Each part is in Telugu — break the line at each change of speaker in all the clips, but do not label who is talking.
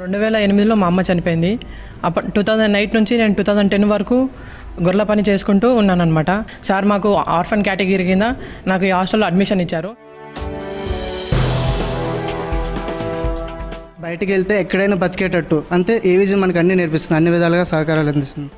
2008లో మా అమ్మ చనిపోయింది. 2008 నుంచి నేను 2010 వరకు గొర్రెల పని చేసుకుంటూ ఉన్నానన్నమాట. సార్ మాకు ఆర్ఫన్ కేటగిరీ కింద నాకు ఈ హాస్టల్లో అడ్మిషన్ ఇచ్చారు.
బయటికి వెళ్తే ఎక్కడైనా బతికేటట్టు అంతే ఏవిజన్ మనకు అన్నీ నేర్పిస్తుంది, అన్ని విధాలుగా సహకారాలు అందిస్తుంది.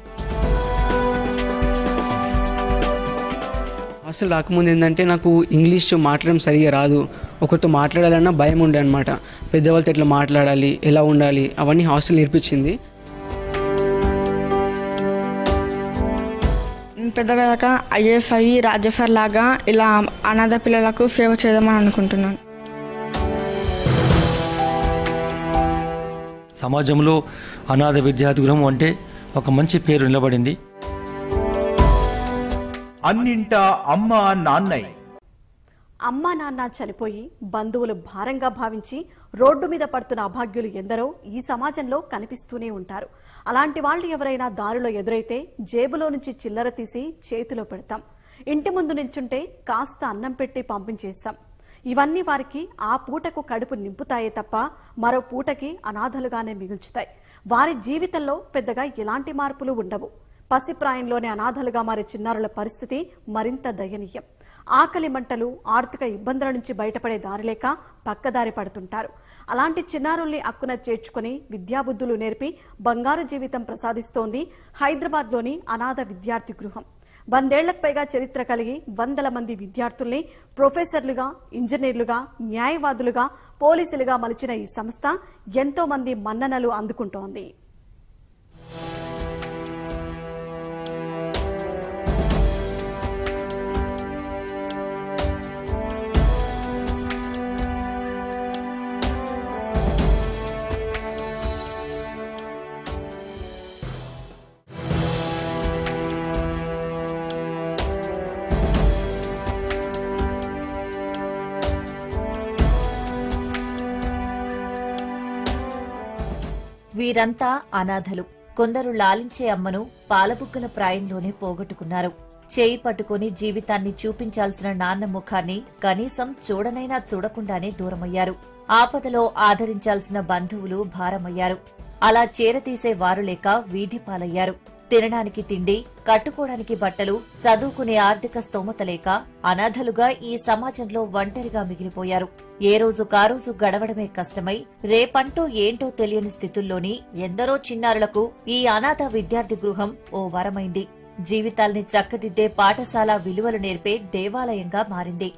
హాస్టల్ రాకముందు ఏంటంటే నాకు ఇంగ్లీష్ మాట్లాడడం సరిగా రాదు. ఒకరితో మాట్లాడాలన్నా భయం ఉండే అనమాట. పెద్దవాళ్ళతో ఎట్లా మాట్లాడాలి, ఎలా ఉండాలి, అవన్నీ హాస్టల్ నేర్పించింది.
పెద్దగా ఐఎస్ఐ రాజఫర్ లాగా ఇలా అనాథ పిల్లలకు సేవ చేద్దామని అనుకుంటున్నాను.
సమాజంలో అనాథ విద్యార్థి గృహం అంటే ఒక మంచి పేరు నిలబడింది.
అన్నింటా అమ్మ నాన్నయ్య.
అమ్మా నాన్న చనిపోయి బంధువులు భారంగా భావించి రోడ్డు మీద పడుతున్న అభాగ్యులు ఎందరో ఈ సమాజంలో కనిపిస్తూనే ఉంటారు. అలాంటి వాళ్ళు ఎవరైనా దారిలో ఎదురైతే జేబులో నుంచి చిల్లర తీసి చేతిలో పెడతాం. ఇంటి ముందు నించుంటే కాస్త అన్నం పెట్టి పంపించేస్తాం. ఇవన్నీ వారికి ఆ పూటకు కడుపు నింపుతాయే తప్ప మరో పూటకి అనాథలుగానే మిగుల్చుతాయి. వారి జీవితంలో పెద్దగా ఎలాంటి మార్పులు ఉండవు. పసిప్రాయంలోనే అనాథలుగా మారే చిన్నారుల పరిస్థితి మరింత దయనీయం. ఆకలి మంటలు, ఆర్థిక ఇబ్బందుల నుంచి బయటపడే దారిలేక పక్కదారి పడుతుంటారు. అలాంటి చిన్నారుల్ని అక్కున చేర్చుకుని విద్యాబుద్ధులు నేర్పి బంగారు జీవితం ప్రసాదిస్తోంది హైదరాబాద్లోని అనాథ విద్యార్థి గృహం. 100 ఏళ్లకు పైగా చరిత్ర కలిగి 100 మంది విద్యార్థుల్ని ప్రొఫెసర్లుగా, ఇంజనీర్లుగా, న్యాయవాదులుగా, పోలీసులుగా మలిచిన ఈ సంస్థ ఎంతో మంది మన్ననలు అందుకుంటోంది.
వీరంతా అనాథలు. కొందరు లాలించే అమ్మను పాలబుగ్గల ప్రాయంలోనే పోగొట్టుకున్నారు. చేయి పట్టుకుని జీవితాన్ని చూపించాల్సిన నాన్న ముఖాన్ని కనీసం చూడనైనా చూడకుండానే దూరమయ్యారు. ఆపదలో ఆదరించాల్సిన బంధువులు భారమయ్యారు. అలా చేరతీసే వారు లేక వీధి పాలయ్యారు. తినడానికి తిండి, కట్టుకోవడానికి బట్టలు, చదువుకునే ఆర్థిక స్తోమత లేక అనాథలుగా ఈ సమాజంలో ఒంటరిగా మిగిలిపోయారు. ఏ రోజు కారోజు గడవడమే కష్టమై రేపంటూ ఏంటో తెలియని స్థితుల్లోని ఎందరో చిన్నారులకు ఈ అనాథ విద్యార్థి గృహం ఓ వరమైంది. జీవితాల్ని చక్కదిద్దే పాఠశాల, విలువలు నేర్పే దేవాలయంగా మారింది.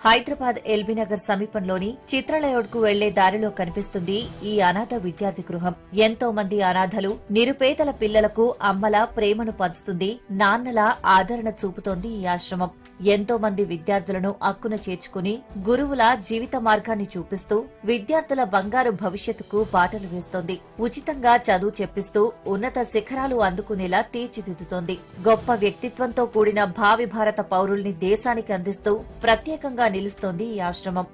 హైదరాబాద్ ఎల్బీనగర్ సమీపంలోని చిత్రలేఅవుట్ కు వెళ్లే దారిలో కనిపిస్తుంది ఈ అనాథ విద్యార్థి గృహం. ఎంతో మంది అనాథలు, నిరుపేదల పిల్లలకు అమ్మలా ప్రేమను పంచుతుంది, నాన్నలా ఆదరణ చూపుతోంది ఈ ఆశ్రమం. ఎంతో మంది విద్యార్థులను అక్కున చేర్చుకుని గురువుల జీవిత మార్గాన్ని చూపిస్తూ విద్యార్థుల బంగారు భవిష్యత్తుకు బాటలు వేస్తోంది. ఉచితంగా చదువు చెప్పిస్తూ ఉన్నత శిఖరాలు అందుకునేలా తీర్చిదిద్దుతోంది. గొప్ప వ్యక్తిత్వంతో కూడిన భావి భారత పౌరుల్ని దేశానికి అందిస్తూ ప్రత్యేకంగా నిలుస్తోంది ఈ ఆశ్రమం.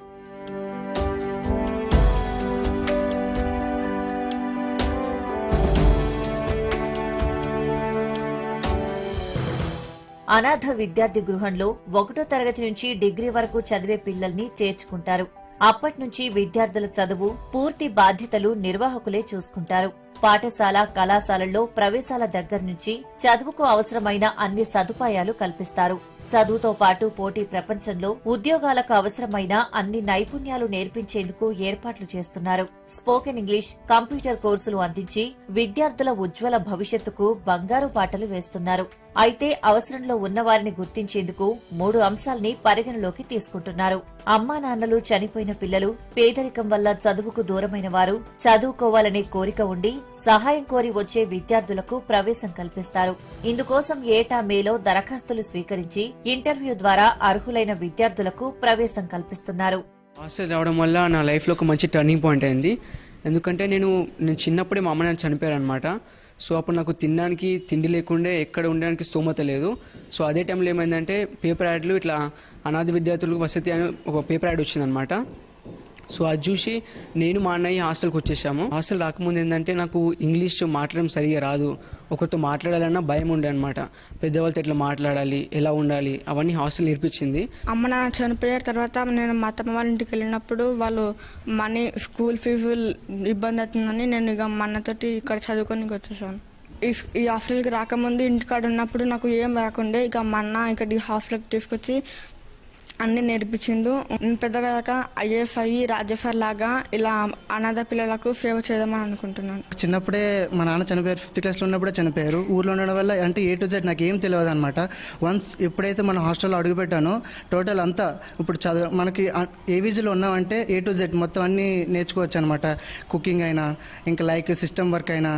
అనాథ విద్యార్థి గృహంలో 1వ తరగతి నుంచి డిగ్రీ వరకు చదివే పిల్లల్ని చేర్చుకుంటారు. అప్పట్నుంచి విద్యార్థుల చదువు, పూర్తి బాధ్యతలు నిర్వాహకులే చూసుకుంటారు. పాఠశాల, కళాశాలల్లో ప్రవేశాల దగ్గర నుంచి చదువుకు అవసరమైన అన్ని సదుపాయాలు కల్పిస్తారు. చదువుతో పాటు పోటీ ప్రపంచంలో ఉద్యోగాలకు అవసరమైన అన్ని నైపుణ్యాలు నేర్పించేందుకు ఏర్పాట్లు చేస్తున్నారు. స్పోకెన్ ఇంగ్లీష్, కంప్యూటర్ కోర్సులు అందించి విద్యార్థుల ఉజ్వల భవిష్యత్తుకు బంగారు బాటలు వేస్తున్నారు. అయితే అవసరంలో ఉన్నవారిని గుర్తించేందుకు 3 అంశాల్ని పరిగణలోకి తీసుకుంటున్నారు. అమ్మా నాన్నలు చనిపోయిన పిల్లలు, పేదరికం వల్ల చదువుకు దూరమైన వారు, చదువుకోవాలనే కోరిక ఉండి సహాయం కోరి వచ్చే విద్యార్థులకు ప్రవేశం కల్పిస్తారు. ఇందుకోసం ఏటా మేలో దరఖాస్తులు స్వీకరించి ఇంటర్వ్యూ ద్వారా అర్హులైన విద్యార్థులకు ప్రవేశం కల్పిస్తున్నారు.
హాస్టల్ రావడం వల్ల నా లైఫ్లో ఒక మంచి టర్నింగ్ పాయింట్ అయింది. ఎందుకంటే నేను చిన్నప్పుడే మా అమ్మ నాన్న చనిపోయారు అనమాట. సో అప్పుడు నాకు తినడానికి తిండి లేకుండే, ఎక్కడ ఉండడానికి స్తోమత లేదు. సో అదే టైంలో ఏమైందంటే పేపర్ యాడ్లు ఇట్లా అనాథ విద్యార్థులకు వసతి అని ఒక పేపర్ యాడ్ వచ్చిందనమాట. సో అది చూసి నేను మా అన్నయ్య హాస్టల్కి వచ్చేసాము. హాస్టల్ రాకముందు ఏంటంటే నాకు ఇంగ్లీష్ మాట్లాడడం సరిగా రాదు. ఒకరితో మాట్లాడాలన్నా భయం ఉండే అనమాట. పెద్దవాళ్ళతో ఎట్లా మాట్లాడాలి, ఎలా ఉండాలి, అవన్నీ హాస్టల్ నేర్పించింది.
అమ్మ నాన్న చనిపోయిన తర్వాత నేను మా అత్తమ్మ వాళ్ళ ఇంటికి వెళ్ళినప్పుడు వాళ్ళు మనీ స్కూల్ ఫీజు ఇబ్బంది అవుతుందని నేను ఇక మా అన్నతోటి ఇక్కడ చదువుకొని వచ్చేసాను. ఈ హాస్టల్కి రాకముందు ఇంటికాడ ఉన్నప్పుడు నాకు ఏం రాకుండే. ఇక మా అన్న ఇక్కడ ఈ హాస్టల్కి తీసుకొచ్చి అన్ని నేర్పించిండు. పెద్దగా ఐఏఎస్ అయ్యి రాజఫర్ లాగా ఇలా అనాథ పిల్లలకు సేవ చేద్దామని అనుకుంటున్నాను.
చిన్నప్పుడే మా నాన్న చనిపోయారు, 5th క్లాస్లో ఉన్నప్పుడే చనిపోయారు. ఊర్లో ఉండడం వల్ల అంటే A to Z నాకు ఏం తెలియదు అనమాట. వన్స్ ఎప్పుడైతే మన హాస్టల్లో అడుగుపెట్టానో టోటల్ అంతా ఇప్పుడు చదువు మనకి ఏవీజీలో ఉన్నామంటే A to Z మొత్తం అన్నీ నేర్చుకోవచ్చు అనమాట. కుకింగ్ అయినా, ఇంకా లైక్ సిస్టమ్ వర్క్ అయినా,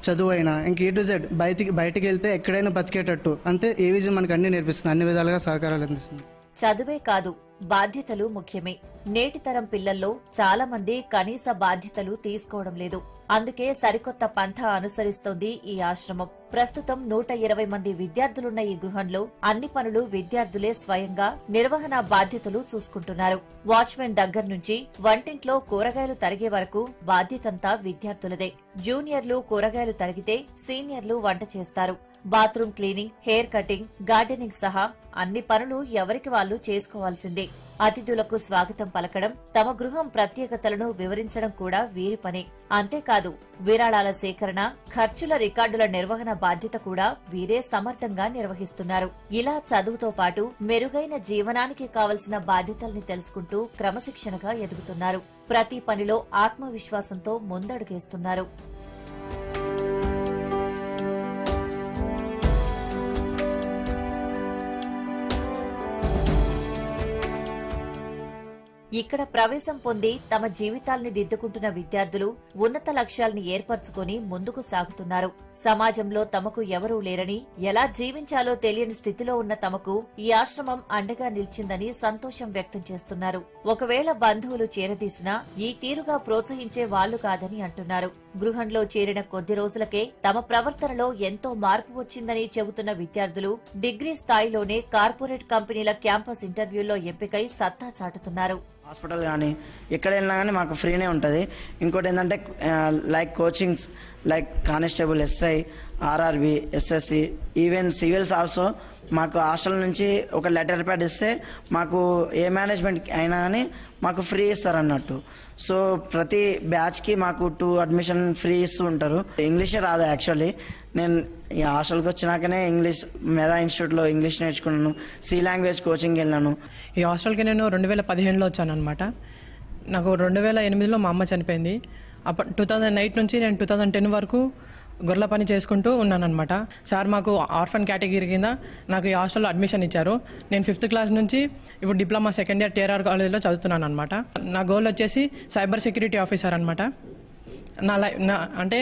చదువు అయినా, ఇంక A to Z బయటికి వెళ్తే ఎక్కడైనా బతికేటట్టు అంతే ఏవీజీ మనకు అన్నీ నేర్పిస్తుంది, అన్ని విధాలుగా సహకారాలు అందిస్తుంది.
చదువే కాదు, బాధ్యతలు ముఖ్యమే. నేటి తరం పిల్లల్లో చాలా మంది కనీస బాధ్యతలు తీసుకోవడం లేదు. అందుకే సరికొత్త పంథా అనుసరిస్తోంది ఈ ఆశ్రమం. ప్రస్తుతం 120 మంది విద్యార్థులున్న ఈ గృహంలో అన్ని పనులు విద్యార్థులే స్వయంగా నిర్వహణ బాధ్యతలు చూసుకుంటున్నారు. వాచ్మెన్ దగ్గర నుంచి వంటింట్లో కూరగాయలు తరిగే వరకు బాధ్యతంతా విద్యార్థులదే. జూనియర్లు కూరగాయలు తరిగితే సీనియర్లు వంట చేస్తారు. Bathroom cleaning, hair cutting, gardening సహా అన్ని పనులు ఎవరికి వాళ్లు చేసుకోవాల్సిందే. అతిథులకు స్వాగతం పలకడం, తమ గృహం ప్రత్యేకతలను వివరించడం కూడా వీరి పనే. అంతేకాదు విరాళాల సేకరణ, ఖర్చుల రికార్డుల నిర్వహణ బాధ్యత కూడా వీరే సమర్థంగా నిర్వహిస్తున్నారు. ఇలా చదువుతో పాటు మెరుగైన జీవనానికి కావలసిన బాధ్యతల్ని తెలుసుకుంటూ క్రమశిక్షణగా ఎదుగుతున్నారు. ప్రతి పనిలో ఆత్మవిశ్వాసంతో ముందడుగేస్తున్నారు. ఇక్కడ ప్రవేశం పొంది తమ జీవితాల్ని దిద్దుకుంటున్న విద్యార్థులు ఉన్నత లక్ష్యాల్ని ఏర్పరచుకుని ముందుకు సాగుతున్నారు. సమాజంలో తమకు ఎవరూ లేరని, ఎలా జీవించాలో తెలియని స్థితిలో ఉన్న తమకు ఈ ఆశ్రమం అండగా నిలిచిందని సంతోషం వ్యక్తం చేస్తున్నారు. ఒకవేళ బంధువులు చేరదీసినా ఈ తీరుగా ప్రోత్సహించే వాళ్లు కాదని అంటున్నారు. గృహంలో చేరిన కొద్ది రోజులకే తమ ప్రవర్తనలో ఎంతో మార్పు వచ్చిందని చెబుతున్న విద్యార్థులు డిగ్రీ స్థాయిలోనే కార్పొరేట్ కంపెనీల క్యాంపస్ ఇంటర్వ్యూల్లో ఎంపికై సత్తా చాటుతున్నారు.
హాస్పిటల్ కానీ ఎక్కడ వెళ్ళినా కానీ మాకు ఫ్రీనే ఉంటుంది. ఇంకోటి ఏంటంటే like coachings like constable, SI, RRB, SSC, even civils also మాకు హాస్టల్ నుంచి ఒక లెటర్ ప్యాడ్ ఇస్తే మాకు ఏ మేనేజ్మెంట్ అయినా కానీ మాకు ఫ్రీ ఇస్తారు అన్నట్టు. సో ప్రతి బ్యాచ్కి మాకు 2 అడ్మిషన్ ఫ్రీ ఇస్తూ ఉంటారు. ఇంగ్లీషే రాదు యాక్చువల్లీ. నేను ఈ హాస్టల్కి వచ్చినాకనే ఇంగ్లీష్ మెదా ఇన్స్టిట్యూట్లో ఇంగ్లీష్ నేర్చుకున్నాను. C లాంగ్వేజ్ కోచింగ్ వెళ్ళాను.
ఈ హాస్టల్కి నేను 2015లో వచ్చాను అనమాట. నాకు 2008లో మా అమ్మ చనిపోయింది. 2008 నుంచి నేను 2010 వరకు గొర్రెల పని చేసుకుంటూ ఉన్నానన్నమాట. సార్ మాకు ఆర్ఫన్ కేటగిరీ కింద నాకు ఈ హాస్టల్లో అడ్మిషన్ ఇచ్చారు. నేను 5th క్లాస్ నుంచి ఇప్పుడు డిప్లొమా సెకండ్ ఇయర్ TRR కాలేజ్లో చదువుతున్నాను అనమాట. నా గోల్ వచ్చేసి సైబర్ సెక్యూరిటీ ఆఫీసర్ అనమాట. అంటే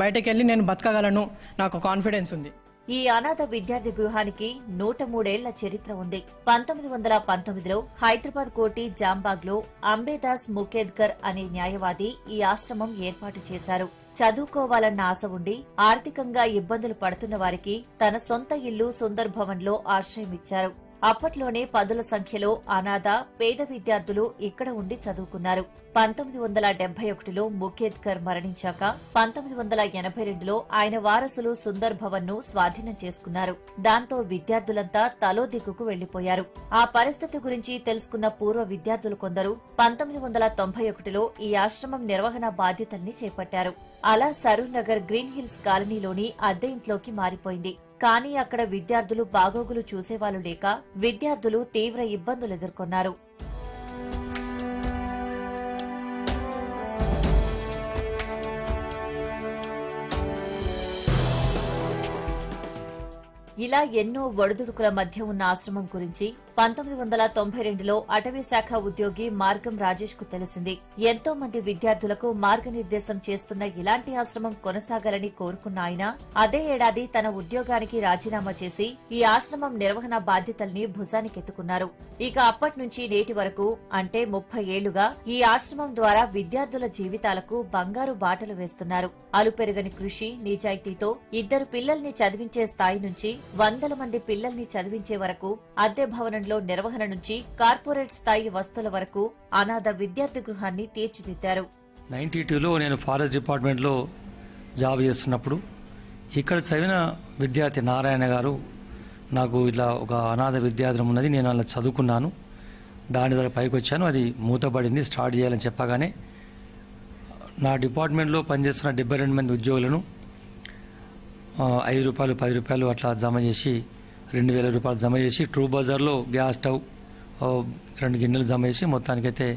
బయటకు వెళ్ళి నేను బతకగలను, నాకు కాన్ఫిడెన్స్ ఉంది.
ఈ అనాథ విద్యార్థి గృహానికి 103 ఏళ్ల చరిత్ర ఉంది. 1919లో హైదరాబాద్ కోటి జాంబాగ్లో అంబేదాస్ ముఖేద్కర్ అనే న్యాయవాది ఈ ఆశ్రమం ఏర్పాటు చేశారు. చదువుకోవాలన్న ఆశ ఉండి ఆర్థికంగా ఇబ్బందులు పడుతున్న వారికి తన సొంత ఇల్లు సుందర్ భవన్లో ఆశ్రయమిచ్చారు. అప్పట్లోనే 10ల సంఖ్యలో అనాథ పేద విద్యార్థులు ఇక్కడ ఉండి చదువుకున్నారు. 1971లో ముఖేద్కర్ మరణించాక 1982లో ఆయన వారసులు సుందర్ భవన్ ను స్వాధీనం చేసుకున్నారు. దాంతో విద్యార్థులంతా తలో దిక్కుకు వెళ్లిపోయారు. ఆ పరిస్థితి గురించి తెలుసుకున్న పూర్వ విద్యార్థులు కొందరు 1991లో ఈ ఆశ్రమం నిర్వహణ బాధ్యతల్ని చేపట్టారు. అలా సరూర్ నగర్ గ్రీన్ హిల్స్ కాలనీలోని అద్దె ఇంట్లోకి మారిపోయింది. కానీ అక్కడ విద్యార్థులు బాగోగులు చూసేవాళ్లు లేక విద్యార్థులు తీవ్ర ఇబ్బందులు ఎదుర్కొన్నారు. ఇలా ఎన్నో ఒడిదుడుకుల మధ్య ఉన్న ఆశ్రమం గురించి 1992లో అటవీ శాఖ ఉద్యోగి మార్గం రాజేష్ కు తెలిసింది. ఎంతో మంది విద్యార్థులకు మార్గనిర్దేశం చేస్తున్న ఇలాంటి ఆశ్రమం కొనసాగాలని కోరుకున్న ఆయన అదే ఏడాది తన ఉద్యోగానికి రాజీనామా చేసి ఈ ఆశ్రమం నిర్వహణ బాధ్యతల్ని భుజానికెత్తుకున్నారు. ఇక అప్పటి నుంచి నేటి వరకు అంటే 30 ఏళ్లుగా ఈ ఆశ్రమం ద్వారా విద్యార్థుల జీవితాలకు బంగారు బాటలు వేస్తున్నారు. అలుపెరుగని కృషి, నిజాయితీతో 2 పిల్లల్ని చదివించే స్థాయి నుంచి 100 మంది పిల్లల్ని చదివించే వరకు అద్దె భవనంలో డిపార్ట్మెంట్లో నిర్వహణ నుంచి కార్పొరేట్ స్థాయి వస్తువుల వరకు అనాథ విద్యార్థి గృహాన్ని తీర్చిదిద్దారు.
92లో నేను ఫారెస్ట్ డిపార్ట్మెంట్లో జాబ్ చేస్తున్నప్పుడు ఇక్కడ చదివిన విద్యార్థి నారాయణ గారు నాకు ఇట్లా ఒక అనాథ విద్యార్థి ఉన్నది, నేను అలా చదువుకున్నాను, దాని ద్వారా పైకి వచ్చాను, అది మూతపడింది, స్టార్ట్ చేయాలని చెప్పగానే నా డిపార్ట్మెంట్లో పనిచేస్తున్న 72 మంది ఉద్యోగులను 5 రూపాయలు 10 రూపాయలు అట్లా జమ చేసి 2000 రూపాయలు జమ చేసి ట్రూ బజార్లో గ్యాస్ స్టవ్ 2 గిన్నెలు జమ చేసి మొత్తానికైతే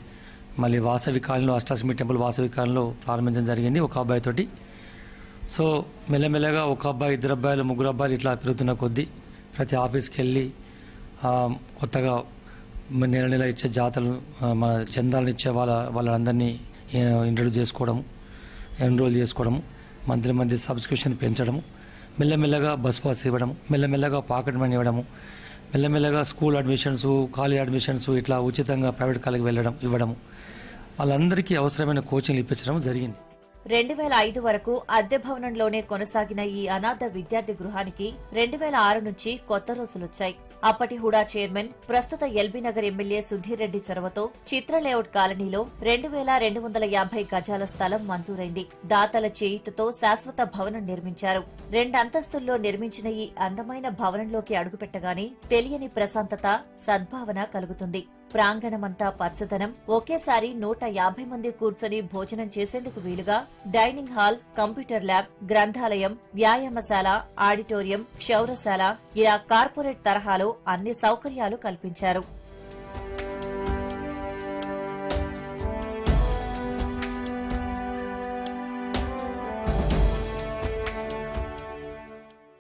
మళ్ళీ వాసవి కాలంలో అష్టాదశమి టెంపుల్ వాసవి కాలంలో ప్రారంభించడం జరిగింది ఒక అబ్బాయితోటి. సో మెల్లమెల్లగా ఒక అబ్బాయి 2 అబ్బాయిలు 3 అబ్బాయిలు ఇట్లా పెరుగుతున్న కొద్దీ ప్రతి ఆఫీస్కి వెళ్ళి కొత్తగా నెల నెల ఇచ్చే జాతలు మన చందాలను ఇచ్చే వాళ్ళందరినీ ఇంట్రడ్యూస్ చేసుకోవడము, ఎన్రోల్ చేసుకోవడము, మంత్లీ సబ్స్క్రిప్షన్ పెంచడము, మెల్లమెల్లగా బస్ పాస్ ఇవ్వడము, మెల్లమెల్లగా పాకెట్ మనీ ఇవ్వడము, మెల్లమెల్లగా స్కూల్ అడ్మిషన్స్, కాలేజ్ అడ్మిషన్స్ ఇట్లా ఉచితంగా ప్రైవేట్ కాలేజీకి ఇవ్వడము, వాళ్ళందరికీ అవసరమైన కోచింగ్లు ఇప్పించడం జరిగింది.
2005 వరకు అద్దె భవనంలోనే కొనసాగిన ఈ అనాథ విద్యార్థి గృహానికి 2006 నుంచి కొత్త రోజులొచ్చాయి. అప్పటి హుడా చైర్మన్, ప్రస్తుత ఎల్బీ నగర్ ఎమ్మెల్యే సుధీర్ రెడ్డి చొరవతో చిత్ర లేఅవుట్ కాలనీలో 2250 గజాల స్థలం మంజూరైంది. దాతల చేయూతతో శాశ్వత భవనం నిర్మించారు. 2 అంతస్తుల్లో నిర్మించిన ఈ అందమైన భవనంలోకి అడుగుపెట్టగానే తెలియని ప్రశాంతత, సద్భావన కలుగుతుంది. ప్రాంగణమంతా పచ్చదనం, ఒకేసారి 150 మంది కూర్చొని భోజనం చేసేందుకు వీలుగా డైనింగ్ హాల్, కంప్యూటర్ ల్యాబ్, గ్రంథాలయం, వ్యాయామశాల, ఆడిటోరియం, క్షౌరశాల ఇలా కార్పొరేట్ తరహాలో అన్ని సౌకర్యాలు కల్పించారు.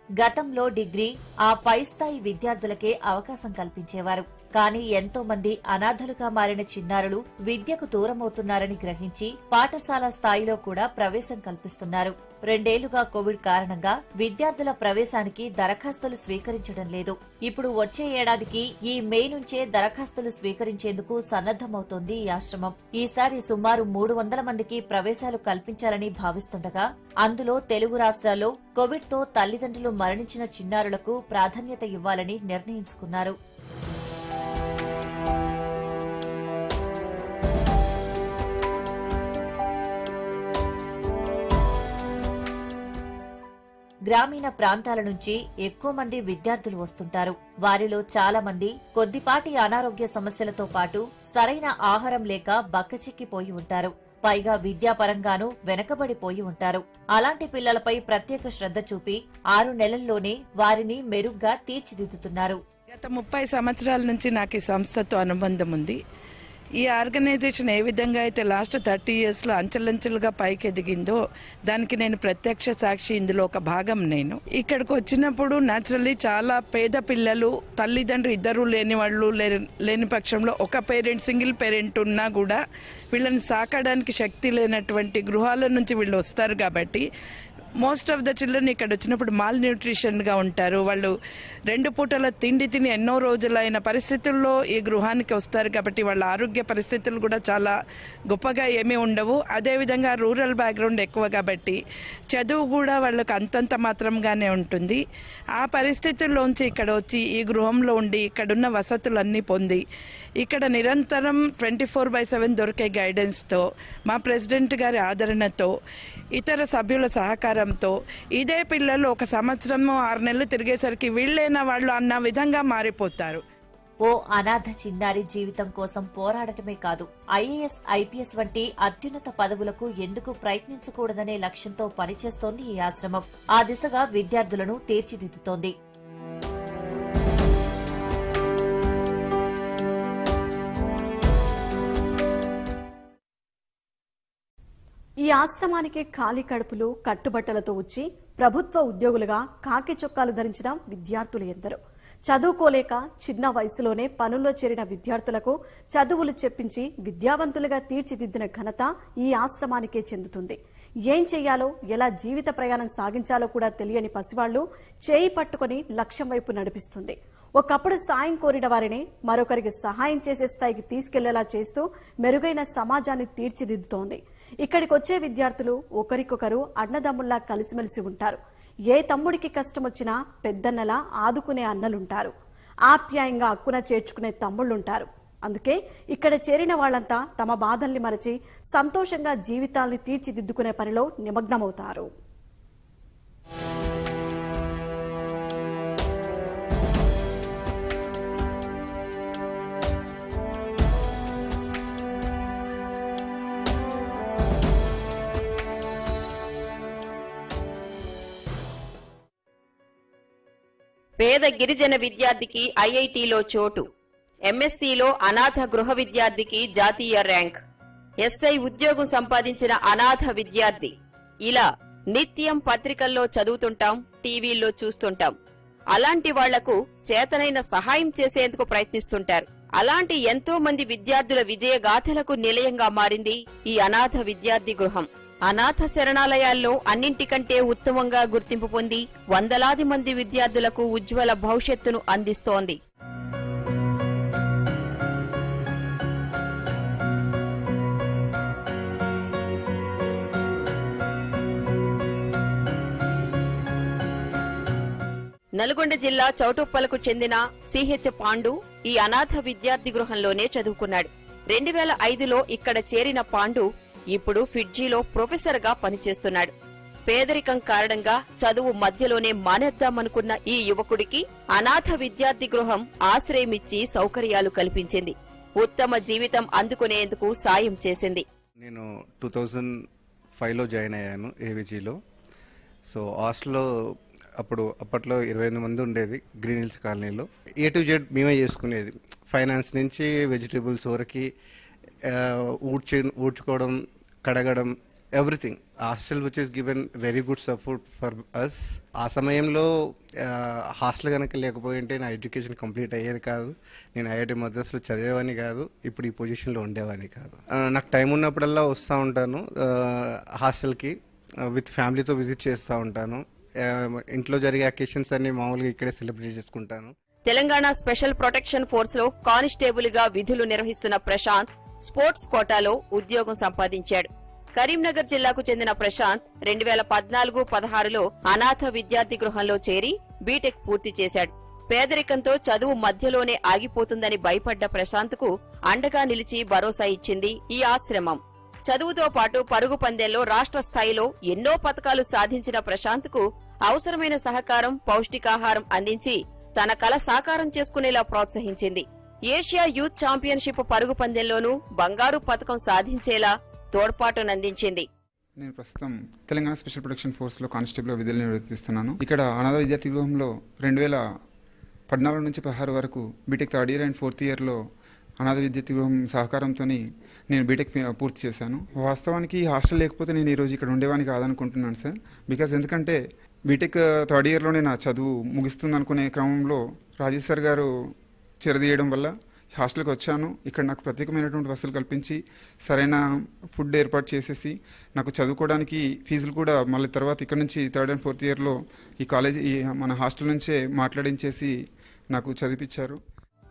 గతంలో డిగ్రీ, ఆ పై స్థాయి విద్యార్థులకే అవకాశం కల్పించేవారు. కానీ ఎంతో మంది అనాథలుగా మారిన చిన్నారులు విద్యకు దూరమవుతున్నారని గ్రహించి పాఠశాల స్థాయిలో కూడా ప్రవేశం కల్పిస్తున్నారు. 2 ఏళ్లుగా కోవిడ్ కారణంగా విద్యార్థుల ప్రవేశానికి దరఖాస్తులు స్వీకరించడం లేదు. ఇప్పుడు వచ్చే ఏడాదికి ఈ మే నుంచే దరఖాస్తులు స్వీకరించేందుకు సన్నద్దమవుతోంది ఈ ఆశ్రమం. ఈసారి సుమారు 300 మందికి ప్రవేశాలు కల్పించాలని భావిస్తుండగా అందులో తెలుగు రాష్ట్రాల్లో కోవిడ్తో తల్లిదండ్రులు మరణించిన చిన్నారులకు ప్రాధాన్యత ఇవ్వాలని నిర్ణయించుకున్నారు. గ్రామీణ ప్రాంతాల నుంచి ఎక్కువ మంది విద్యార్థులు వస్తుంటారు. వారిలో చాలా మంది కొద్దిపాటి అనారోగ్య సమస్యలతో పాటు సరైన ఆహారం లేక బక్కచిక్కిపోయి ఉంటారు. పైగా విద్యాపరంగానూ వెనకబడిపోయి ఉంటారు. అలాంటి పిల్లలపై ప్రత్యేక శ్రద్ధ చూపి 6 నెలల్లోనే వారిని మెరుగ్గా తీర్చిదిద్దుతున్నారు.
గత 30 సంవత్సరాల నుంచి నాకు ఈ సంస్థతో అనుబంధం ఉంది. ఈ ఆర్గనైజేషన్ ఏ విధంగా అయితే లాస్ట్ 30 ఇయర్స్లో అంచెలంచెలుగా పైకి ఎదిగిందో దానికి నేను ప్రత్యక్ష సాక్షి. ఇందులో ఒక భాగం నేను. ఇక్కడికి వచ్చినప్పుడు న్యాచురల్లీ చాలా పేద పిల్లలు, తల్లిదండ్రులు ఇద్దరు లేని వాళ్ళు, లేని పక్షంలో ఒక పేరెంట్, సింగిల్ పేరెంట్ ఉన్నా కూడా వీళ్ళని సాకడానికి శక్తి లేనటువంటి గృహాల నుంచి వీళ్ళు వస్తారు. కాబట్టి మోస్ట్ ఆఫ్ ద చిల్డ్రన్ ఇక్కడ వచ్చినప్పుడు మాల్ న్యూట్రిషన్గా ఉంటారు. వాళ్ళు 2 పూటల తిండి తిని ఎన్నో రోజులైన పరిస్థితుల్లో ఈ గృహానికి వస్తారు. కాబట్టి వాళ్ళ ఆరోగ్య పరిస్థితులు కూడా చాలా గొప్పగా ఏమీ ఉండవు. అదేవిధంగా రూరల్ బ్యాక్గ్రౌండ్ ఎక్కువ కాబట్టి చదువు కూడా వాళ్ళకి అంతంత మాత్రంగానే ఉంటుంది. ఆ పరిస్థితుల్లోంచి ఇక్కడ వచ్చి ఈ గృహంలో ఉండి ఇక్కడున్న వసతులన్నీ పొంది ఇక్కడ నిరంతరం 24/7 దొరికే గైడెన్స్తో, మా ప్రెసిడెంట్ గారి ఆదరణతో, ఇతర సభ్యుల సహకారంతో ఇదే పిల్లలు 1 సంవత్సరం 6 నెలలు తిరిగేసరికి వీళ్ళైనా వాళ్ళు అన్న విధంగా మారిపోతారు.
ఓ అనాథ చిన్నారి జీవితం కోసం పోరాడటమే కాదు, ఐఏఎస్, ఐపీఎస్ వంటి అత్యున్నత పదవులకు ఎందుకు ప్రయత్నించకూడదనే లక్ష్యంతో పనిచేస్తోంది ఈ ఆశ్రమం. ఆ దిశగా విద్యార్థులను తీర్చిదిద్దుతోంది.
ఈ ఆశ్రమానికి ఖాళీ కడుపులు, కట్టుబట్టలతో వచ్చి ప్రభుత్వ ఉద్యోగులుగా కాకి చొక్కాలు ధరించిన విద్యార్థులు ఎందరో. చదువుకోలేక చిన్న వయసులోనే పనుల్లో చేరిన విద్యార్థులకు చదువులు చెప్పించి విద్యావంతులుగా తీర్చిదిద్దిన ఘనత ఈ ఆశ్రమానికే చెందుతుంది. ఏం చెయ్యాలో, ఎలా జీవిత ప్రయాణం సాగించాలో కూడా తెలియని పసివాళ్లు చేయి పట్టుకుని లక్ష్యం వైపు నడిపిస్తుంది. ఒకప్పుడు సాయం కోరిన వారిని మరొకరికి సహాయం చేసే స్థాయికి తీసుకెళ్లేలా చేస్తూ మెరుగైన సమాజాన్ని తీర్చిదిద్దుతోంది. ఇక్కడికి వచ్చే విద్యార్థులు ఒకరికొకరు అన్నదమ్ముల్లా కలిసిమెలిసి ఉంటారు. ఏ తమ్ముడికి కష్టం వచ్చినా పెద్దన్నలా ఆదుకునే అన్నలుంటారు. ఆప్యాయంగా అక్కున చేర్చుకునే తమ్ముళ్లుంటారు. అందుకే ఇక్కడ చేరిన వాళ్లంతా తమ బాధల్ని మరచి సంతోషంగా జీవితాల్ని తీర్చిదిద్దుకునే పనిలో నిమగ్నమవుతారు.
పేద గిరిజన విద్యార్థికి ఐఐటీలో చోటు, ఎంఎస్సీలో అనాథ గృహ విద్యార్థికి జాతీయ ర్యాంక్, ఎస్ఐ ఉద్యోగం సంపాదించిన అనాథ విద్యార్థి. ఇలా నిత్యం పత్రికల్లో చదువుతుంటాం, టీవీల్లో చూస్తుంటాం. అలాంటి వాళ్లకు చేతనైన సహాయం చేసేందుకు ప్రయత్నిస్తుంటారు. అలాంటి ఎంతో మంది విద్యార్థుల విజయగాథలకు నిలయంగా మారింది ఈ అనాథ విద్యార్థి గృహం. అనాథ శరణాలయాల్లో అన్నింటికంటే ఉత్తమంగా గుర్తింపు పొంది వందలాది మంది విద్యార్థులకు ఉజ్వల భవిష్యత్తును అందిస్తోంది. నల్గొండ జిల్లా చౌటుప్పలకు చెందిన సిహెచ్ పాండు ఈ అనాథ విద్యార్థి గృహంలోనే చదువుకున్నాడు. 2005లో ఇక్కడ చేరిన పాండు ఇప్పుడు ఫిడ్జీలో ప్రొఫెసర్గా పనిచేస్తున్నాడు. పేదరికం కారణంగా చదువు మధ్యలోనే మానేద్దామనుకున్న ఈ యువకుడికి అనాథ విద్యార్థి గృహం ఆశ్రయమిచ్చి సౌకర్యాలు కల్పించింది. ఉత్తమ జీవితం అందుకునేందుకు సాయం చేసింది.
నేను 2005లో జాయిన్ అయ్యాను ఏవిజీలో. సో హాస్టల్లో అప్పట్లో 28 మంది ఉండేది గ్రీన్ హిల్స్ కాలనీలో. A to Z మేమే చేసుకునేది. ఫైనాన్స్ నుంచి వెజిటేబుల్స్ వరకు ఊడ్చుకోవడం, కడగడం, everything. Hostel which is given very good support for us. ఆ సమయంలో హాస్టల్ కనుక లేకపోయింటే నా ఎడ్యుకేషన్ కంప్లీట్ అయ్యేది కాదు. నేను ఐఐటి మద్రాసులో చదివేవాని కాదు, ఇప్పుడు ఈ పొజిషన్లో ఉండేవాని కాదు. నాకు టైం ఉన్నప్పుడల్లా వస్తూ ఉంటాను హాస్టల్కి, విత్ ఫ్యామిలీతో విజిట్ చేస్తూ ఉంటాను. ఇంట్లో జరిగే అకేషన్స్ అన్ని మామూలుగా ఇక్కడే సెలబ్రేట్ చేసుకుంటాను.
తెలంగాణ స్పెషల్ ప్రొటెక్షన్ ఫోర్స్ లో కానిస్టేబుల్ గా విధులు నిర్వహిస్తున్న ప్రశాంత్ స్పోర్ట్స్ కోటాలో ఉద్యోగం సంపాదించాడు. కరీంనగర్ జిల్లాకు చెందిన ప్రశాంత్ 2014-16లో అనాథ విద్యార్థి గృహంలో చేరి బీటెక్ పూర్తి చేశాడు. పేదరికంతో చదువు మధ్యలోనే ఆగిపోతుందని భయపడ్డ ప్రశాంత్ కు అండగా నిలిచి భరోసా ఇచ్చింది ఈ ఆశ్రమం. చదువుతో పాటు పరుగు పందెంలో రాష్ట్ర స్థాయిలో ఎన్నో పతకాలు సాధించిన ప్రశాంత్ కు అవసరమైన సహకారం, పౌష్టికాహారం అందించి తన కల సాకారం చేసుకునేలా ప్రోత్సహించింది. ఏషియా యూత్ ఛాంపియన్షిప్ పరుగు పందెంలోనూ బంగారు పతకం సాధించేలా తోడ్పాటునందించింది.
నేను ప్రస్తుతం తెలంగాణ స్పెషల్ ప్రొటెక్షన్ ఫోర్స్లో కానిస్టేబుల్ విధులు నిర్వర్తిస్తున్నాను. ఇక్కడ అనాథ విద్యార్థి గృహంలో 2014 నుంచి 16 వరకు BTech 3rd year and 4th yearలో అనాథ విద్యార్థి గృహం సహకారంతో నేను బీటెక్ పూర్తి చేశాను. వాస్తవానికి ఈ హాస్టల్ లేకపోతే నేను ఈరోజు ఇక్కడ ఉండేవాని కాదనుకుంటున్నాను సార్. బికాజ్ ఎందుకంటే బీటెక్ 3rd yearలోనే నా చదువు ముగిస్తుంది అనుకునే క్రమంలో రాజేష్ సార్ గారు చేరదీయడం వల్ల హాస్టల్కి వచ్చాను. ఇక్కడ నాకు ప్రత్యేకమైనటువంటి వసతులు కల్పించి సరైన ఫుడ్ ఏర్పాటు చేసేసి నాకు చదువుకోవడానికి ఫీజులు కూడా మళ్ళీ తర్వాత ఇక్కడ నుంచి 3rd and 4th yearలో ఈ కాలేజీ మన హాస్టల్ నుంచే మాట్లాడించేసి నాకు చదివించారు.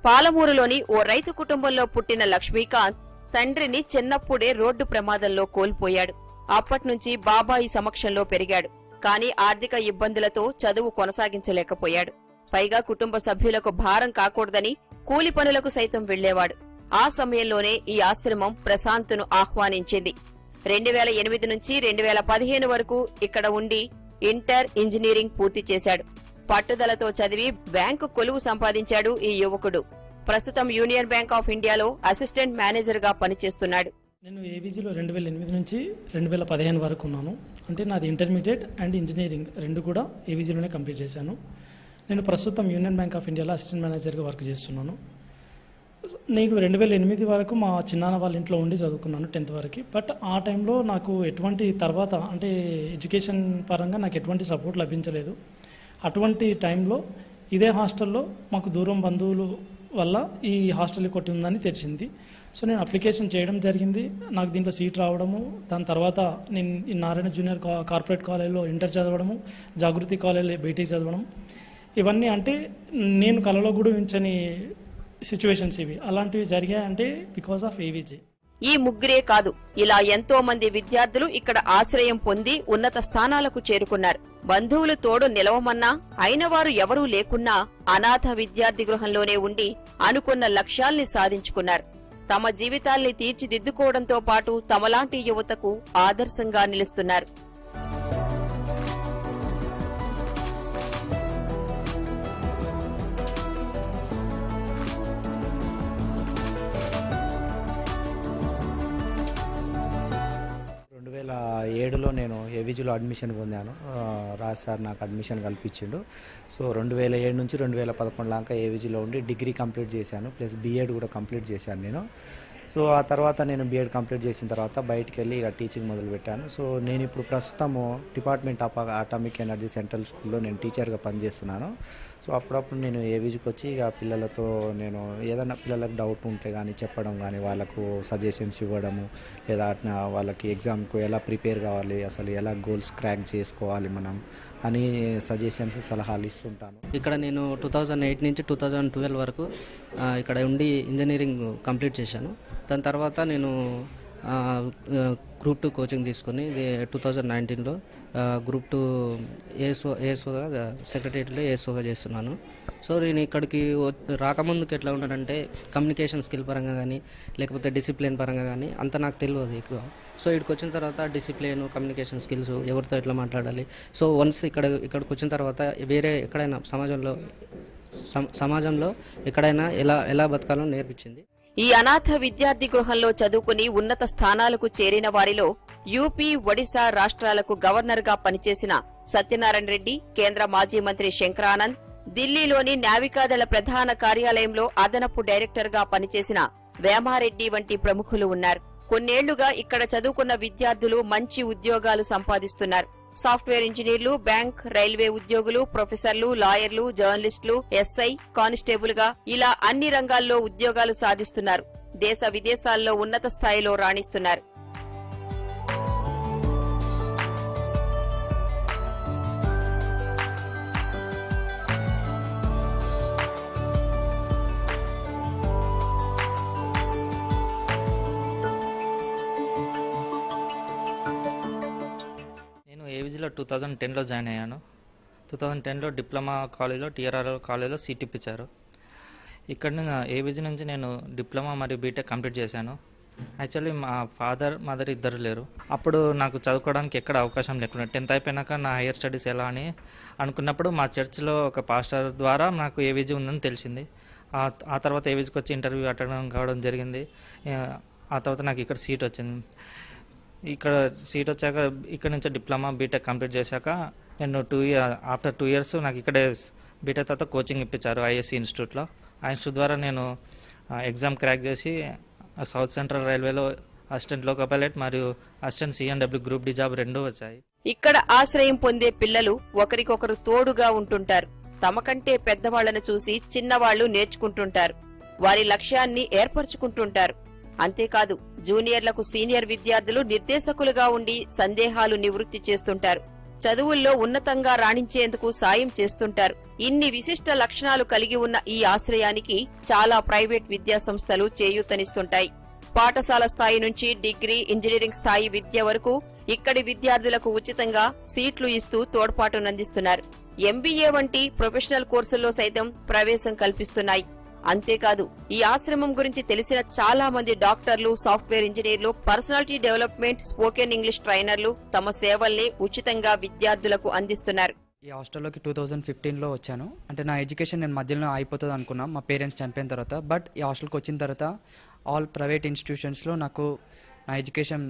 పాలమూరులోని ఓ రైతు కుటుంబంలో పుట్టిన లక్ష్మీకాంత్ తండ్రిని చిన్నప్పుడే రోడ్డు ప్రమాదంలో కోల్పోయాడు. అప్పట్నుంచి బాబాయి సమక్షంలో పెరిగాడు. కానీ ఆర్థిక ఇబ్బందులతో చదువు కొనసాగించలేకపోయాడు. పైగా కుటుంబ సభ్యులకు భారం కాకూడదని కూలి పనులకు సైతం వెళ్లేవాడు. ఆ సమయంలోనే ఈ ఆశ్రమం ప్రశాంత్ను ఆహ్వానించింది. 2008 నుంచి 2015 వరకు ఇక్కడ ఉండి ఇంటర్ ఇంజనీరింగ్ పూర్తి చేశాడు. పట్టుదలతో చదివి బ్యాంకు కొలువు సంపాదించాడు ఈ యువకుడు. ప్రస్తుతం యూనియన్ బ్యాంక్ ఆఫ్ ఇండియాలో అసిస్టెంట్ మేనేజర్ గా పనిచేస్తున్నాడు.
నేను ఏబీజీలో 2008 నుంచి 2015 వరకు ఉన్నాను. అంటే నాది ఇంటర్మీడియట్ అండ్ ఇంజనీరింగ్ రెండు కూడా ఏబీజీలోనే కంప్లీట్ చేశాను. నేను ప్రస్తుతం యూనియన్ బ్యాంక్ ఆఫ్ ఇండియాలో అసిస్టెంట్ మేనేజర్గా వర్క్ చేస్తున్నాను. నేను 2008 వరకు మా చిన్నాన్న వాళ్ళ ఇంట్లో ఉండి చదువుకున్నాను 10th వరకు. బట్ ఆ టైంలో నాకు ఎటువంటి తర్వాత అంటే ఎడ్యుకేషన్ పరంగా నాకు ఎటువంటి సపోర్ట్ లభించలేదు. అటువంటి టైంలో ఇదే హాస్టల్లో మాకు దూరం బంధువులు వల్ల ఈ హాస్టల్ కొట్టి ఉందని తెలిసింది. సో నేను అప్లికేషన్ చేయడం జరిగింది. నాకు దీంట్లో సీట్ రావడము, దాని తర్వాత నేను ఈ నారాయణ జూనియర్ కార్పొరేట్ కాలేజ్లో ఇంటర్ చదవడము, జాగృతి కాలేజ్లో బీటెక్ చదవడం, ఇవన్నీ అంటే నేను కలలో కూడా ఉంచని సిచ్యువేషన్స్ ఇవి. అలాంటివి జరిగాయంటే బికాస్ ఆఫ్ ఏవిజే.
ఈ ముగ్గురే కాదు, ఇలా ఎంతో మంది విద్యార్థులు ఇక్కడ ఆశ్రయం పొంది ఉన్నత స్థానాలకు చేరుకున్నారు. బంధువులు తోడు నిలవమన్నా అయినవారు ఎవరూ లేకున్నా అనాథ విద్యార్థి గృహంలోనే ఉండి అనుకున్న లక్ష్యాల్ని సాధించుకున్నారు. తమ జీవితాల్ని తీర్చిదిద్దుకోవడంతో పాటు తమలాంటి యువతకు ఆదర్శంగా నిలుస్తున్నారు.
ఏడులో నేను ఏవిజీలో అడ్మిషన్ పొందాను. రాజ్ సార్ నాకు అడ్మిషన్ కల్పించిండు. సో 2007 నుంచి 2011 దాకా ఏవిజీలో ఉండి డిగ్రీ కంప్లీట్ చేశాను, ప్లస్ బీఎడ్ కూడా కంప్లీట్ చేశాను నేను. సో ఆ తర్వాత నేను బీఎడ్ కంప్లీట్ చేసిన తర్వాత బయటికి వెళ్ళి ఇక టీచింగ్ మొదలుపెట్టాను. సో నేను ఇప్పుడు ప్రస్తుతము department of atomic energy central స్కూల్లో నేను టీచర్గా పనిచేస్తున్నాను. సో అప్పుడప్పుడు నేను ఏవిజీకి వచ్చి ఇక పిల్లలతో నేను ఏదైనా పిల్లలకు డౌట్ ఉంటే కానీ చెప్పడం కానీ, వాళ్ళకు సజెషన్స్ ఇవ్వడము, లేదా వాళ్ళకి ఎగ్జామ్కు ఎలా ప్రిపేర్ కావాలి, అసలు ఎలా గోల్స్ క్రాక్ చేసుకోవాలి మనం అని సజెషన్స్ సలహాలు ఇస్తుంటాను.
ఇక్కడ నేను 2008 నుంచి 2012 వరకు ఇక్కడ ఉండి ఇంజనీరింగ్ కంప్లీట్ చేశాను. దాని తర్వాత నేను గ్రూప్ 2 కోచింగ్ తీసుకొని 2019లో గ్రూప్ 2 ఏఎస్ఓగా సెక్రటరియట్లో ఏఎస్ఓగా చేస్తున్నాను. సో నేను ఇక్కడికి రాకముందుకు ఎట్లా ఉన్నానంటే కమ్యూనికేషన్ స్కిల్ పరంగా కానీ లేకపోతే డిసిప్లిన్ పరంగా కానీ అంత నాకు తెలియదు ఎక్కువ. సో ఇక్కడికి వచ్చిన తర్వాత డిసిప్లిన్, కమ్యూనికేషన్ స్కిల్స్, ఎవరితో ఎట్లా మాట్లాడాలి, సో వన్స్ ఇక్కడికి వచ్చిన తర్వాత వేరే ఎక్కడైనా సమాజంలో ఎక్కడైనా ఎలా బతకాలో నేర్పించింది.
ఈ అనాథ విద్యార్థి గృహంలో చదువుకుని ఉన్నత స్థానాలకు చేరిన వారిలో యూపీ, ఒడిశా రాష్ట్రాలకు గవర్నర్గా పనిచేసిన సత్యనారాయణ రెడ్డి, కేంద్ర మాజీ మంత్రి శంకరానంద్, ఢిల్లీలోని నావికాదళ ప్రధాన కార్యాలయంలో అదనపు డైరెక్టర్గా పనిచేసిన వేమారెడ్డి వంటి ప్రముఖులు ఉన్నారు. కొన్నేళ్లుగా ఇక్కడ చదువుకున్న విద్యార్థులు మంచి ఉద్యోగాలు సంపాదిస్తున్నారు. సాఫ్ట్వేర్ ఇంజనీర్లు, బ్యాంక్, రైల్వే ఉద్యోగులు, ప్రొఫెసర్లు, లాయర్లు, జర్నలిస్టులు, ఎస్ఐ, కానిస్టేబుల్ గా ఇలా అన్ని రంగాల్లో ఉద్యోగాలు సాధిస్తున్నారు. దేశ విదేశాల్లో ఉన్నత స్థాయిలో రాణిస్తున్నారు.
ఏవిజీలో 2010లో జాయిన్ అయ్యాను. 2010లో డిప్లొమా కాలేజ్లో టీఆర్ఆర్ కాలేజ్లో సీట్ ఇప్పించారు. ఇక్కడ ఏవిజీ నుంచి నేను డిప్లొమా మరియు బీటెక్ కంప్లీట్ చేశాను. యాక్చువల్లీ మా ఫాదర్, మదర్ ఇద్దరు లేరు. అప్పుడు నాకు చదువుకోవడానికి ఎక్కడ అవకాశం లేకుండా 10th అయిపోయినాక నా హైయర్ స్టడీస్ ఎలా అని అనుకున్నప్పుడు మా చర్చ్లో ఒక పాస్టర్ ద్వారా నాకు ఏవిజీ ఉందని తెలిసింది. ఆ తర్వాత ఏవిజీకి వచ్చి ఇంటర్వ్యూ అటెండ్ కావడం జరిగింది. ఆ తర్వాత నాకు ఇక్కడ సీట్ వచ్చింది. ఇక్కడ సీట్ వచ్చాక ఇక్కడ నుంచి డిప్లొమా బీటెక్ కంప్లీట్ చేశాక నేను ఆఫ్టర్ 2 years నాకు ఇక్కడే బీటెక్ తర్వాత కోచింగ్ ఇప్పించారు ఐఎస్సి ఇన్స్టిట్యూట్లో. ఆ ఇన్స్టిట్యూట్ ద్వారా నేను ఎగ్జామ్ క్రాక్ చేసి సౌత్ సెంట్రల్ రైల్వేలో అసిస్టెంట్ లోకో పైలట్ మరియు assistant CNW group D job 2 వచ్చాయి.
ఇక్కడ ఆశ్రయం పొందే పిల్లలు ఒకరికొకరు తోడుగా ఉంటుంటారు. తమ కంటే పెద్దవాళ్లను చూసి చిన్నవాళ్లు నేర్చుకుంటుంటారు. వారి లక్ష్యాన్ని ఏర్పరచుకుంటుంటారు. అంతేకాదు, జూనియర్లకు సీనియర్ విద్యార్థులు నిర్దేశకులుగా ఉండి సందేహాలు నివృత్తి చేస్తుంటారు. చదువుల్లో ఉన్నతంగా రాణించేందుకు సాయం చేస్తుంటారు. ఇన్ని విశిష్ట లక్షణాలు కలిగి ఉన్న ఈ ఆశ్రయానికి చాలా ప్రైవేట్ విద్యాసంస్థలు చేయూతనిస్తుంటాయి. పాఠశాల స్థాయి నుంచి డిగ్రీ, ఇంజనీరింగ్ స్థాయి విద్య వరకు ఇక్కడి విద్యార్థులకు ఉచితంగా సీట్లు ఇస్తూ తోడ్పాటునందిస్తున్నారు. ఎంబీఏ వంటి ప్రొఫెషనల్ కోర్సుల్లో సైతం ప్రవేశం కల్పిస్తున్నాయి. అంతేకాదు, ఈ ఆశ్రమం గురించి తెలిసిన చాలా మంది డాక్టర్లు, సాఫ్ట్వేర్ ఇంజనీర్లు, పర్సనాలిటీ డెవలప్మెంట్, స్పోకెన్ ఇంగ్లీష్ ట్రైనర్లు తమ సేవల్ని ఉచితంగా విద్యార్థులకు అందిస్తున్నారు.
ఈ హాస్టల్లోకి 2015లో వచ్చాను. అంటే నా ఎడ్యుకేషన్ నేను మధ్యలో అయిపోతుంది అనుకున్నాం మా పేరెంట్స్ చనిపోయిన తర్వాత. బట్ ఈ హాస్టల్కి వచ్చిన తర్వాత ఆల్ ప్రైవేట్ ఇన్స్టిట్యూషన్స్లో నాకు నా ఎడ్యుకేషన్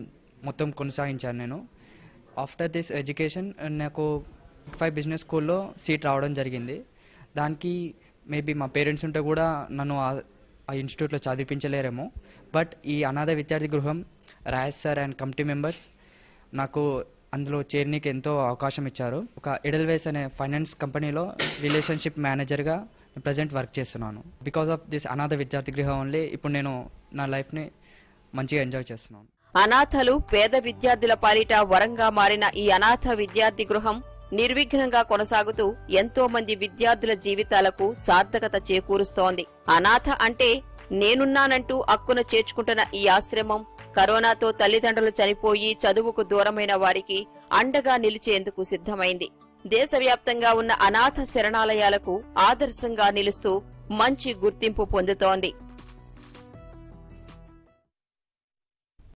మొత్తం కొనసాగించాను నేను. ఆఫ్టర్ దిస్ ఎడ్యుకేషన్ నాకు 5 బిజినెస్ స్కూల్లో సీట్ రావడం జరిగింది. దానికి మేబీ మా పేరెంట్స్ ఉంటే కూడా నన్ను ఆ ఇన్స్టిట్యూట్లో చదివించలేరేమో. బట్ ఈ అనాథ విద్యార్థి గృహం, Raj sir and committee members నాకు అందులో చేరనీకి ఎంతో అవకాశం ఇచ్చారు. ఒక ఎడల్వేస్ అనే ఫైనాన్స్ కంపెనీలో రిలేషన్షిప్ మేనేజర్గా ప్రజెంట్ వర్క్ చేస్తున్నాను. బికాస్ ఆఫ్ దిస్ అనాథ విద్యార్థి గృహం ఓన్లీ ఇప్పుడు నేను నా లైఫ్ని మంచిగా ఎంజాయ్ చేస్తున్నాను.
అనాథలు, పేద విద్యార్థుల పాలిట వరంగా మారిన ఈ అనాథ విద్యార్థి గృహం నిర్విఘ్నంగా కొనసాగుతూ ఎంతో మంది విద్యార్థుల జీవితాలకు సార్థకత చేకూరుస్తోంది. అనాథ అంటే నేనున్నానంటూ అక్కున చేర్చుకుంటున్న ఈ ఆశ్రమం కరోనాతో తల్లిదండ్రులు చనిపోయి చదువుకు దూరమైన వారికి అండగా నిలిచేందుకు సిద్ధమైంది. దేశవ్యాప్తంగా ఉన్న అనాథ శరణాలయాలకు ఆదర్శంగా నిలుస్తూ మంచి గుర్తింపు పొందుతోంది.